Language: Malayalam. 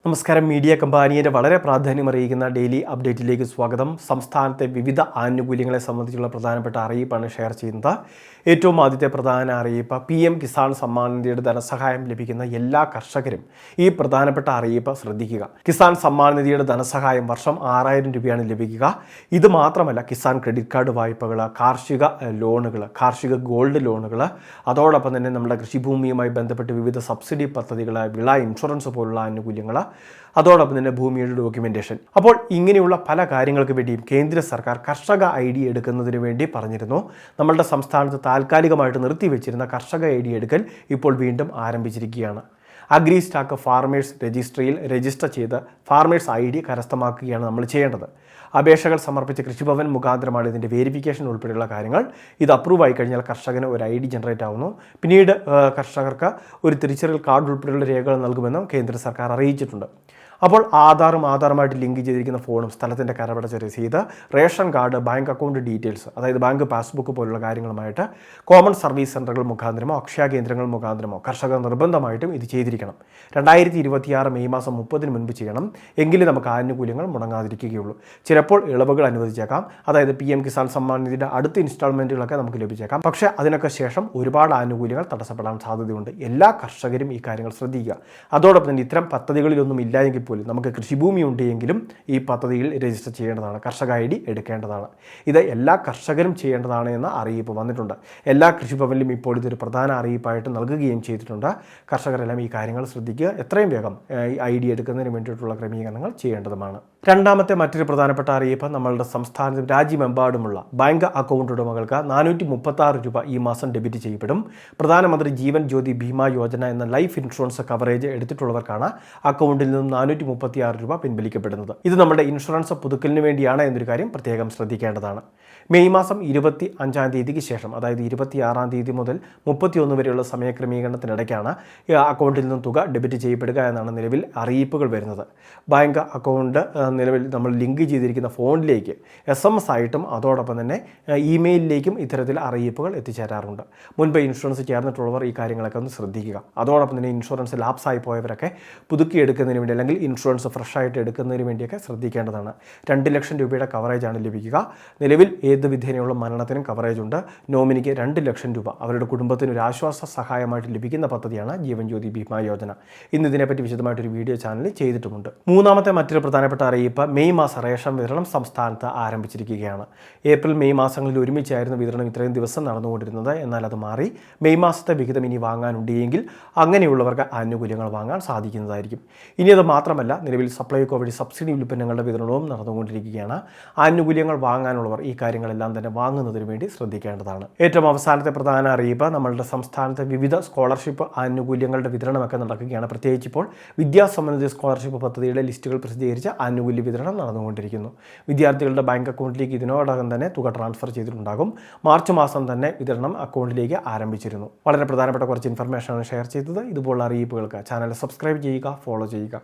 നമസ്കാരം. മീഡിയ കമ്പാനിയുടെ വളരെ പ്രാധാന്യമറിയിക്കുന്ന ഡെയിലി അപ്ഡേറ്റിലേക്ക് സ്വാഗതം. സംസ്ഥാനത്തെ വിവിധ ആനുകൂല്യങ്ങളെ സംബന്ധിച്ചുള്ള പ്രധാനപ്പെട്ട അറിയിപ്പാണ് ഷെയർ ചെയ്യുന്നത്. ഏറ്റവും ആദ്യത്തെ പ്രധാന അറിയിപ്പ്, PM കിസാൻ സമ്മാൻ നിധിയുടെ ധനസഹായം ലഭിക്കുന്ന എല്ലാ കർഷകരും ഈ പ്രധാനപ്പെട്ട അറിയിപ്പ് ശ്രദ്ധിക്കുക. കിസാൻ സമ്മാൻ നിധിയുടെ ധനസഹായം വർഷം 6000 രൂപയാണ് ലഭിക്കുക. ഇത് മാത്രമല്ല, കിസാൻ ക്രെഡിറ്റ് കാർഡ് വായ്പകൾ, കാർഷിക ലോണുകൾ, കാർഷിക ഗോൾഡ് ലോണുകൾ, അതോടൊപ്പം തന്നെ നമ്മുടെ കൃഷിഭൂമിയുമായി ബന്ധപ്പെട്ട് വിവിധ സബ്സിഡി പദ്ധതികൾ, വിള ഇൻഷുറൻസ് പോലുള്ള ആനുകൂല്യങ്ങൾ, അതോടൊപ്പം തന്നെ ഭൂമിയുടെ ഡോക്യുമെന്റേഷൻ. അപ്പോൾ ഇങ്ങനെയുള്ള പല കാര്യങ്ങൾക്ക് വേണ്ടിയും കേന്ദ്ര സർക്കാർ കർഷക ID എടുക്കുന്നതിന് വേണ്ടി പറഞ്ഞിരുന്നു. നമ്മളുടെ സംസ്ഥാനത്ത് താൽക്കാലികമായിട്ട് നിർത്തിവെച്ചിരുന്ന കർഷക ID എടുക്കൽ ഇപ്പോൾ വീണ്ടും ആരംഭിച്ചിരിക്കുകയാണ്. അഗ്രി സ്റ്റാക്ക് ഫാർമേഴ്സ് രജിസ്ട്രിയിൽ രജിസ്റ്റർ ചെയ്ത് ഫാർമേഴ്സ് ID കരസ്ഥമാക്കുകയാണ് നമ്മൾ ചെയ്യേണ്ടത്. അപേക്ഷകൾ സമർപ്പിച്ച കൃഷിഭവൻ മുഖാന്തരമാണ് ഇതിൻ്റെ വേരിഫിക്കേഷൻ ഉൾപ്പെടെയുള്ള കാര്യങ്ങൾ. ഇത് അപ്രൂവ് ആയി കഴിഞ്ഞാൽ കർഷകന് ഒരു ID ജനറേറ്റ് ആവുന്നു. പിന്നീട് കർഷകർക്ക് ഒരു തിരിച്ചറിയൽ കാർഡ് ഉൾപ്പെടെയുള്ള രേഖകൾ നൽകുമെന്നും കേന്ദ്ര സർക്കാർ അറിയിച്ചിട്ടുണ്ട്. അപ്പോൾ ആധാറുമായിട്ട് ലിങ്ക് ചെയ്തിരിക്കുന്ന ഫോണും, സ്ഥലത്തിൻ്റെ കരമടച്ച രസീത്, ration card, bank account details, അതായത് ബാങ്ക് പാസ്ബുക്ക് പോലുള്ള കാര്യങ്ങളുമായിട്ട് കോമൺ സർവീസ് സെൻ്ററുകൾ മുഖാന്തരമോ അക്ഷയ കേന്ദ്രങ്ങൾ മുഖാന്തരമോ കർഷകർ നിർബന്ധമായിട്ടും ഇത് ചെയ്തിരിക്കണം. 2026 മെയ് മാസം 30 മുൻപ് ചെയ്യണം. എങ്കിലും നമുക്ക് ആനുകൂല്യങ്ങൾ മുടങ്ങാതിരിക്കുകയുള്ളൂ. ചിലപ്പോൾ ഇളവുകൾ അനുവദിച്ചേക്കാം. അതായത് PM കിസാൻ സമ്മാൻ നിധിയുടെ അടുത്ത ഇൻസ്റ്റാൾമെൻറ്റുകളൊക്കെ നമുക്ക് ലഭിച്ചേക്കാം. പക്ഷേ അതിനൊക്കെ ശേഷം ഒരുപാട് ആനുകൂല്യങ്ങൾ തടസ്സപ്പെടാൻ സാധ്യതയുണ്ട്. എല്ലാ കർഷകരും ഈ കാര്യങ്ങൾ ശ്രദ്ധിക്കുക. അതോടൊപ്പം തന്നെ ഇത്തരം പദ്ധതികളിലൊന്നും ഇല്ലായെങ്കിൽ പോലും നമുക്ക് കൃഷിഭൂമി ഉണ്ടെങ്കിലും ഈ പദ്ധതിയിൽ രജിസ്റ്റർ ചെയ്യേണ്ടതാണ്, കർഷക ID എടുക്കേണ്ടതാണ്. ഇത് എല്ലാ കർഷകരും ചെയ്യേണ്ടതാണ് എന്ന അറിയിപ്പ് വന്നിട്ടുണ്ട്. എല്ലാ കൃഷിഭവനിലും ഇപ്പോൾ ഇതൊരു പ്രധാന അറിയിപ്പായിട്ട് നൽകുകയും ചെയ്തിട്ടുണ്ട്. കർഷകരെല്ലാം ഈ കാര്യങ്ങൾ ശ്രദ്ധിക്കുക. എത്രയും വേഗം ID എടുക്കുന്നതിന് വേണ്ടിയിട്ടുള്ള ക്രമീകരണങ്ങൾ ചെയ്യേണ്ടതുമാണ്. രണ്ടാമത്തെ മറ്റൊരു പ്രധാനപ്പെട്ട അറിയിപ്പ്, നമ്മളുടെ സംസ്ഥാനത്തും രാജ്യമെമ്പാടുമുള്ള ബാങ്ക് അക്കൗണ്ട് ഉടമകൾക്ക് 436 രൂപ ഈ മാസം ഡെബിറ്റ് ചെയ്യപ്പെടും. പ്രധാനമന്ത്രി ജീവൻ ജ്യോതി ഭീമ യോജന എന്ന ലൈഫ് ഇൻഷുറൻസ് കവറേജ് എടുത്തിട്ടുള്ളവർക്കാണ് അക്കൗണ്ടിൽ നിന്നും 436 രൂപ പിൻവലിക്കപ്പെടുന്നത്. ഇത് നമ്മുടെ ഇൻഷുറൻസ് പുതുക്കലിന് വേണ്ടിയാണ് എന്നൊരു കാര്യം പ്രത്യേകം ശ്രദ്ധിക്കേണ്ടതാണ്. മെയ് മാസം 25-ാം തീയതിക്ക് ശേഷം, അതായത് 26-ാം തീയതി മുതൽ 31 വരെയുള്ള സമയക്രമീകരണത്തിനിടയ്ക്കാണ് അക്കൗണ്ടിൽ നിന്നും തുക ഡെബിറ്റ് ചെയ്യപ്പെടുക എന്നാണ് നിലവിൽ അറിയിപ്പുകൾ വരുന്നത്. ബാങ്ക് അക്കൗണ്ട് നിലവിൽ നമ്മൾ ലിങ്ക് ചെയ്തിരിക്കുന്ന ഫോണിലേക്ക് SMS ആയിട്ടും അതോടൊപ്പം തന്നെ ഇമെയിലിലേക്കും ഇത്തരത്തിൽ അറിയിപ്പുകൾ എത്തിച്ചേരാറുണ്ട്. മുൻപ് ഇൻഷുറൻസ് ചേർന്നിട്ടുള്ളവർ ഈ കാര്യങ്ങളൊക്കെ ഒന്ന് ശ്രദ്ധിക്കുക. അതോടൊപ്പം തന്നെ ഇൻഷുറൻസ് ലാപ്സായി പോയവരൊക്കെ പുതുക്കിയെടുക്കുന്നതിന് വേണ്ടി അല്ലെങ്കിൽ ഇൻഷുറൻസ് ഫ്രഷായിട്ട് എടുക്കുന്നതിന് വേണ്ടിയൊക്കെ ശ്രദ്ധിക്കേണ്ടതാണ്. 2 ലക്ഷം രൂപയുടെ കവറേജാണ് ലഭിക്കുക. നിലവിൽ ഏത് വിധേനയുള്ള മരണത്തിനും കവറേജ് ഉണ്ട്. നോമിനിക്ക് 2 ലക്ഷം രൂപ അവരുടെ കുടുംബത്തിന് ഒരു ആശ്വാസ സഹായമായിട്ട് ലഭിക്കുന്ന പദ്ധതിയാണ് ജീവൻ ജ്യോതി ഭീമ യോജന. ഇന്ന് ഇതിനെപ്പറ്റി വിശദമായിട്ടൊരു വീഡിയോ ചാനലിൽ ചെയ്തിട്ടുമുണ്ട്. മൂന്നാമത്തെ മറ്റൊരു പ്രധാനപ്പെട്ട അറിയിപ്പ്, മെയ് മാസ റേഷൻ വിതരണം സംസ്ഥാനത്ത് ആരംഭിച്ചിരിക്കുകയാണ്. ഏപ്രിൽ മെയ് മാസങ്ങളിൽ ഒരുമിച്ചായിരുന്നു വിതരണം ഇത്രയും ദിവസം നടന്നുകൊണ്ടിരുന്നത്. എന്നാൽ അത് മാറി മെയ് മാസത്തെ വിഹിതം ഇനി വാങ്ങാനുണ്ടെങ്കിൽ അങ്ങനെയുള്ളവർക്ക് ആനുകൂല്യങ്ങൾ വാങ്ങാൻ സാധിക്കുന്നതായിരിക്കും. ഇനി അത് മാത്രമല്ല, നിലവിൽ സപ്ലൈകോ വഴി സബ്സിഡി ഉൽപ്പന്നങ്ങളുടെ വിതരണവും നടന്നുകൊണ്ടിരിക്കുകയാണ്. ആനുകൂല്യങ്ങൾ വാങ്ങാനുള്ളവർ ഈ കാര്യങ്ങളെല്ലാം തന്നെ വാങ്ങുന്നതിന് വേണ്ടി ശ്രദ്ധിക്കേണ്ടതാണ്. ഏറ്റവും അവസാനത്തെ പ്രധാന അറിയിപ്പ്, നമ്മളുടെ സംസ്ഥാനത്തെ വിവിധ സ്കോളർഷിപ്പ് ആനുകൂല്യങ്ങളുടെ വിതരണമൊക്കെ നടക്കുകയാണ്. പ്രത്യേകിച്ച് ഇപ്പോൾ വിദ്യാസമൃദ്ധി സ്കോളർഷിപ്പ് പദ്ധതിയുടെ ലിസ്റ്റുകൾ പ്രസിദ്ധീകരിച്ച ആനുകൂല്യ വിതരണം നടന്നുകൊണ്ടിരിക്കുന്നു. വിദ്യാർത്ഥികളുടെ ബാങ്ക് അക്കൗണ്ടിലേക്ക് ഇതിനോടകം തന്നെ തുക ട്രാൻസ്ഫർ ചെയ്തിട്ടുണ്ടാകും. മാർച്ച് മാസം തന്നെ വിതരണം അക്കൗണ്ടിലേക്ക് ആരംഭിച്ചിരുന്നു. വളരെ പ്രധാനപ്പെട്ട കുറച്ച് ഇൻഫർമേഷനാണ് ഷെയർ ചെയ്തത്. ഇതുപോലുള്ള അറിയിപ്പുകൾക്ക് ചാനൽ സബ്സ്ക്രൈബ് ചെയ്യുക, ഫോളോ ചെയ്യുക.